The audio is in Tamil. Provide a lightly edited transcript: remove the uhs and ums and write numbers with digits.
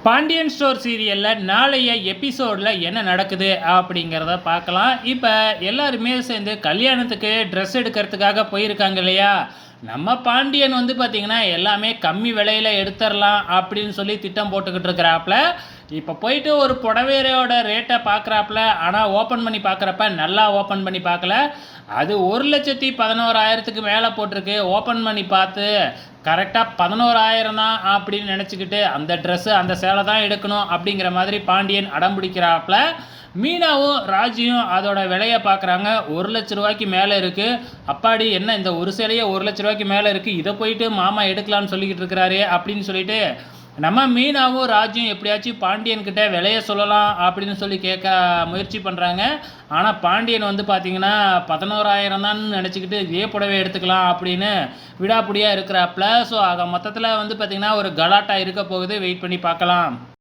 பாண்டியன் ஸ்டோர் சீரியலில் நாளைய எபிசோடில் என்ன நடக்குது அப்படிங்கிறத பார்க்கலாம். இப்போ எல்லாருமே சேர்ந்து கல்யாணத்துக்கு ட்ரெஸ் எடுக்கிறதுக்காக போயிருக்காங்க இல்லையா? நம்ம பாண்டியன் வந்து பார்த்திங்கன்னா எல்லாமே கம்மி விலையில் எடுத்துடலாம் அப்படின்னு சொல்லி திட்டம் போட்டுக்கிட்டு இருக்கிறாப்புல. இப்போ போயிட்டு ஒரு புடவையோட ரேட்டை பார்க்குறாப்புல. ஆனால் ஓப்பன் பண்ணி பார்க்குறப்ப நல்லா ஓப்பன் பண்ணி பார்க்கல. அது 1,11,000க்கு மேலே போட்டிருக்கு. ஓப்பன் பண்ணி பார்த்து கரெக்டாக 11,000 தான் அப்படின்னு நினச்சிக்கிட்டு அந்த ட்ரெஸ்ஸு அந்த சேலை தான் எடுக்கணும் அப்படிங்கிற மாதிரி பாண்டியன் அடம் பிடிக்கிறாப்புல. மீனாவும் ராஜியும் அதோட விலையை பார்க்குறாங்க. 1,00,000 மேலே இருக்குது. அப்பாடி என்ன இந்த ஒரு சேலையே 1,00,000 மேலே இருக்குது, இதை போயிட்டு மாமா எடுக்கலான்னு சொல்லிக்கிட்டு இருக்கிறாரு அப்படின்னு சொல்லிட்டு நம்ம மீனாவும் ராஜியும் எப்படியாச்சும் பாண்டியன்கிட்ட விலையை சொல்லலாம் அப்படின்னு சொல்லி கேட்க முயற்சி பண்ணுறாங்க. ஆனால் பாண்டியன் வந்து பார்த்திங்கன்னா 11,000 தான் நினச்சிக்கிட்டு இதே புடவை எடுத்துக்கலாம் அப்படின்னு விடாப்பிடியாக இருக்கிறாப்புல. ஸோ ஆக மொத்தத்தில் வந்து பார்த்திங்கன்னா ஒரு கலாட்டா இருக்க போகுது. வெயிட் பண்ணி பார்க்கலாம்.